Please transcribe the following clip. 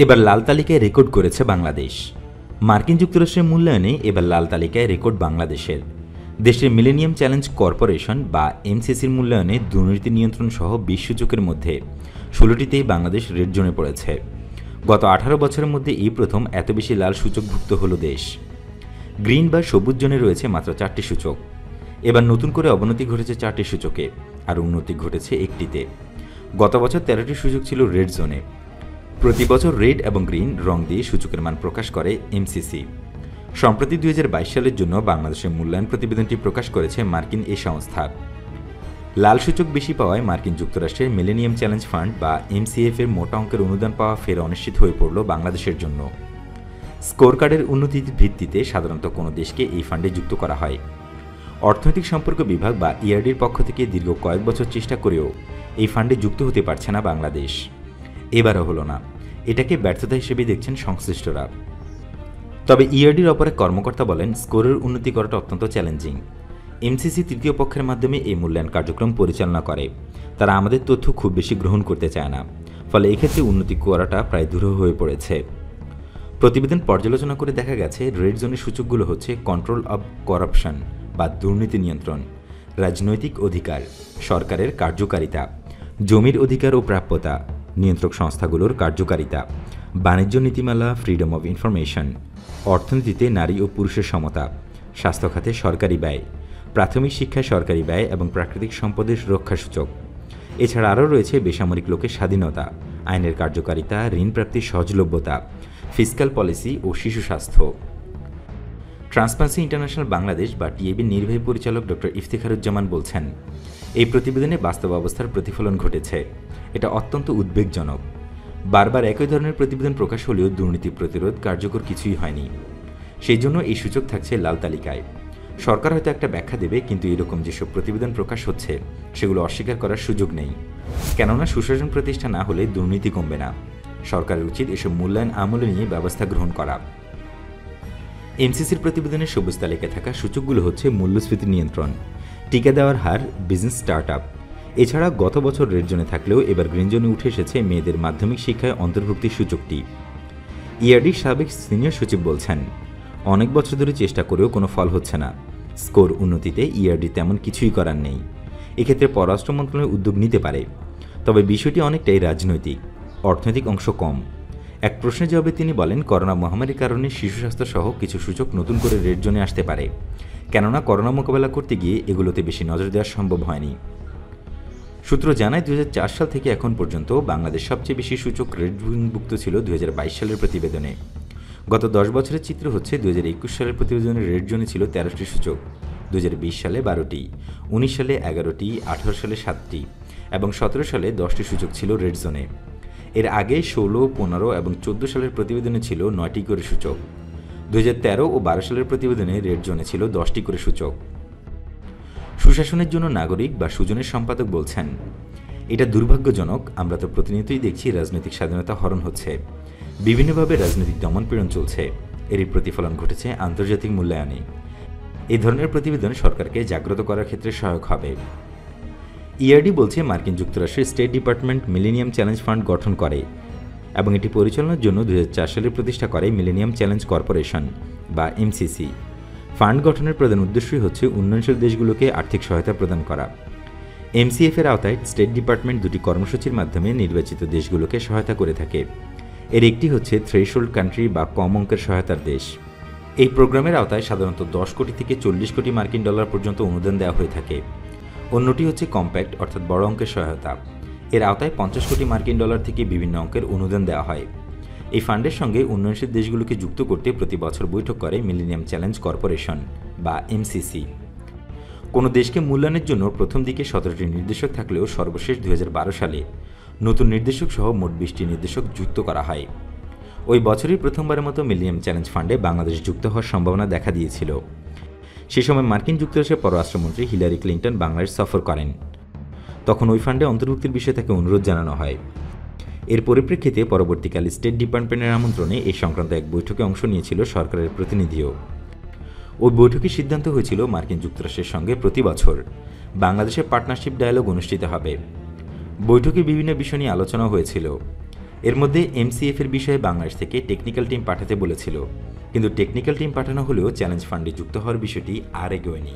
এবার লাল তালিকায় রেকর্ড করেছে বাংলাদেশ। মার্কিন যুক্তরাষ্ট্রের মূল্যায়নে এবার লাল তালিকায় রেকর্ড বাংলাদেশের। দেশের মিলেনিয়াম চ্যালেঞ্জ কর্পোরেশন বা এমসিসির মূল্যায়নে দুর্নীতি নিয়ন্ত্রণ সহ 20 সূচকের মধ্যে 16টিতেই বাংলাদেশ রেড জোনে পড়েছে। গত 18 বছরের মধ্যে এই প্রথম এত বেশি লাল সূচকভুক্ত হল দেশ। গ্রিন বা সবুজ জোনে রয়েছে মাত্র 4টি সূচক। এবার নতুন করে অবনতি ঘটেছে 4টি সূচকে, আর উন্নতি ঘটেছে একটিতে। গত বছর 13টি সূচক ছিল রেড জোনে। প্রতি বছর রেড এবং গ্রিন রং দিয়ে সূচকের মান প্রকাশ করে এমসিসি। সম্প্রতি 2022 সালের জন্য বাংলাদেশের মূল্যায়ন প্রতিবেদনটি প্রকাশ করেছে মার্কিন এই সংস্থা। লাল সূচক বেশি পাওয়ায় মার্কিন যুক্তরাষ্ট্রের মিলেনিয়াম চ্যালেঞ্জ ফান্ড বা এমসিএফ এর মোটা অঙ্কের অনুদান পাওয়া ফের অনিশ্চিত হয়ে পড়ল বাংলাদেশের জন্য। স্কোর কার্ডের উন্নতির ভিত্তিতে সাধারণত কোনো দেশকে এই ফান্ডে যুক্ত করা হয়। অর্থনৈতিক সম্পর্ক বিভাগ বা ইআরডির পক্ষ থেকে দীর্ঘ কয়েক বছর চেষ্টা করেও এই ফান্ডে যুক্ত হতে পারছে না বাংলাদেশ। এবারও হলো না। এটাকে ব্যর্থতা হিসেবে দেখছেন সংশ্লিষ্টরা। তবে ইআরডির অপর এক কর্মকর্তা বলেন, স্কোরের উন্নতি করাটা অত্যন্ত চ্যালেঞ্জিং। এমসিসি তৃতীয় পক্ষের মাধ্যমে এই মূল্যায়ন কার্যক্রম পরিচালনা করে। তারা আমাদের তথ্য খুব বেশি গ্রহণ করতে চায় না, ফলে এক্ষেত্রে উন্নতি করাটা প্রায় দুরূহ হয়ে পড়েছে। প্রতিবেদন পর্যালোচনা করে দেখা গেছে, রেড জোনের সূচকগুলো হচ্ছে কন্ট্রোল অব করাপশন বা দুর্নীতি নিয়ন্ত্রণ, রাজনৈতিক অধিকার, সরকারের কার্যকারিতা, জমির অধিকার ও প্রাপ্যতা, নিয়ন্ত্রক সংস্থাগুলোর কার্যকারিতা, বাণিজ্য নীতিমালা, ফ্রিডম অব ইনফরমেশন, অর্থনীতিতে নারী ও পুরুষের সমতা, স্বাস্থ্য খাতে সরকারি ব্যয়, প্রাথমিক শিক্ষায় সরকারি ব্যয় এবং প্রাকৃতিক সম্পদের সুরক্ষা সূচক। এছাড়া আরও রয়েছে বেসামরিক লোকের স্বাধীনতা, আইনের কার্যকারিতা, ঋণ প্রাপ্তির সহজলভ্যতা, ফিসক্যাল পলিসি ও শিশু স্বাস্থ্য। ট্রান্সপারেন্সি ইন্টারন্যাশনাল বাংলাদেশ বা টিএবির নির্বাহী পরিচালক ডক্টর ইফতেখারুজ্জামান বলছেন, এই প্রতিবেদনে বাস্তব অবস্থার প্রতিফলন ঘটেছে। এটা অত্যন্ত উদ্বেগজনক। বারবার একই ধরনের প্রতিবেদন প্রকাশ হলেও দুর্নীতি প্রতিরোধ কার্যকর কিছুই হয়নি। সেই জন্য এই সূচক থাকছে লাল তালিকায়। সরকার হয়তো একটা ব্যাখ্যা দেবে, কিন্তু এরকম যেসব প্রতিবেদন প্রকাশ হচ্ছে সেগুলো অস্বীকার করার সুযোগ নেই। কেননা সুশাসন প্রতিষ্ঠা না হলে দুর্নীতি কমবে না। সরকারের উচিত এসব মূল্যায়ন আমলে নিয়ে ব্যবস্থা গ্রহণ করা। এমসিসির প্রতিবেদনের সবুজ তালিকায় থাকা সূচকগুলো হচ্ছে মূল্যস্ফীতি নিয়ন্ত্রণ, টিকা দেওয়ার হার, বিজনেস স্টার্টআপ। এছাড়া গত বছর রেড জোনে থাকলেও এবার গ্রিন জোনে উঠে এসেছে মেয়েদের মাধ্যমিক শিক্ষায় অন্তর্ভুক্তির সূচকটি। ইআরডির সাবেক সিনিয়র সচিব বলছেন, অনেক বছর ধরে চেষ্টা করেও কোনো ফল হচ্ছে না। স্কোর উন্নতিতে ইআরডি তেমন কিছুই করার নেই। এক্ষেত্রে পররাষ্ট্র মন্ত্রণালয় উদ্যোগ নিতে পারে, তবে বিষয়টি অনেকটাই রাজনৈতিক, অর্থনৈতিক অংশ কম। এক প্রশ্নের জবাবে তিনি বলেন, করোনা মহামারীর কারণে শিশু স্বাস্থ্য সহ কিছু সূচক নতুন করে রেড জোনে আসতে পারে, কেননা করোনা মোকাবেলা করতে গিয়ে এগুলোতে বেশি নজর দেওয়া সম্ভব হয়নি। সূত্র জানায়, 2004 সাল থেকে এখন পর্যন্ত বাংলাদেশ সবচেয়ে বেশি সূচক রেড জোনভুক্ত ছিল 2022 সালের প্রতিবেদনে। গত 10 বছরের চিত্র হচ্ছে, 2021 সালের প্রতিবেদনে রেড জোনে ছিল 13টি সূচক, 2020 সালে 12টি, 19 সালে 11টি, 18 সালে 7টি এবং 17 সালে 10টি সূচক ছিল রেড জোনে। এর আগে 16, 15 এবং 14 সালের প্রতিবেদনে ছিল 9টি করে সূচক। 2013 ও 12 সালের প্রতিবেদনে রেড জোনে ছিল 10টি করে সূচক। সুশাসনের জন্য নাগরিক বা সুজনের সম্পাদক বলছেন, এটা দুর্ভাগ্যজনক। আমরা তো প্রতিনিয়তই দেখছি রাজনৈতিক স্বাধীনতা হরণ হচ্ছে, বিভিন্নভাবে রাজনৈতিক দমনপীড়ন চলছে। এরই প্রতিফলন ঘটেছে আন্তর্জাতিক মূল্যায়নে। এই ধরনের প্রতিবেদন সরকারকে জাগ্রত করার ক্ষেত্রে সহায়ক হবে। ইআরডি বলছে, মার্কিন যুক্তরাষ্ট্রের state department millennium challenge fund গঠন করে এবং এটি পরিচালনার জন্য 2004 সালে প্রতিষ্ঠা করে মিলেনিয়াম চ্যালেঞ্জ কর্পোরেশন বা এমসিসি। ফান্ড গঠনের প্রধান উদ্দেশ্যই হচ্ছে উন্নয়নশীল দেশগুলোকে আর্থিক সহায়তা প্রদান করা। এমসিএফ এর আওতায় স্টেট ডিপার্টমেন্ট দুটি কর্মসূচির মাধ্যমে নির্বাচিত দেশগুলোকে সহায়তা করে থাকে। এর একটি হচ্ছে থ্রেশহোল্ড কান্ট্রি বা কম অঙ্কের সহায়তার দেশ। এই প্রোগ্রামের আওতায় সাধারণত 10 কোটি থেকে 40 কোটি মার্কিন ডলার পর্যন্ত অনুদান দেওয়া হয়ে থাকে। অন্যটি হচ্ছে কম্প্যাক্ট অর্থাৎ বড় অঙ্কের সহায়তা। এর আওতায় 50 কোটি মার্কিন ডলার থেকে বিভিন্ন অঙ্কের অনুদান দেওয়া হয়। এই ফান্ডের সঙ্গে উন্নয়নশীল দেশগুলোকে যুক্ত করতে প্রতি বছর বৈঠক করে মিলেনিয়াম চ্যালেঞ্জ কর্পোরেশন বা এমসিসি। কোনো দেশকে মূল্যায়নের জন্য প্রথম দিকে 17টি নির্দেশক থাকলেও সর্বশেষ 2012 সালে নতুন নির্দেশক সহ মোট 20টি নির্দেশক যুক্ত করা হয়। ওই বছরই প্রথমবারের মতো মিলেনিয়াম চ্যালেঞ্জ ফান্ডে বাংলাদেশ যুক্ত হওয়ার সম্ভাবনা দেখা দিয়েছিল। সে সময় মার্কিন যুক্তরাষ্ট্রের পররাষ্ট্রমন্ত্রী হিলারি ক্লিন্টন বাংলাদেশ সফর করেন। তখন ওই ফান্ডে অন্তর্ভুক্তির বিষয়ে তাকে অনুরোধ জানানো হয়। এর পরিপ্রেক্ষিতে পরবর্তীকালে স্টেট ডিপার্টমেন্টের আমন্ত্রণে এই সংক্রান্ত এক বৈঠকে অংশ নিয়েছিল সরকারের প্রতিনিধিও। ওই বৈঠকে সিদ্ধান্ত হয়েছিল, মার্কিন যুক্তরাষ্ট্রের সঙ্গে প্রতি বছর বাংলাদেশের পার্টনারশিপ ডায়ালগ অনুষ্ঠিত হবে। বৈঠকে বিভিন্ন বিষয় নিয়ে আলোচনা হয়েছিল। এর মধ্যে এমসিএফ এর বিষয়ে বাংলাদেশ থেকে টেকনিক্যাল টিম পাঠাতে বলেছিল, কিন্তু টেকনিক্যাল টিম পাঠানো হলেও চ্যালেঞ্জ ফান্ডে যুক্ত হওয়ার বিষয়টি আর এগোয়নি।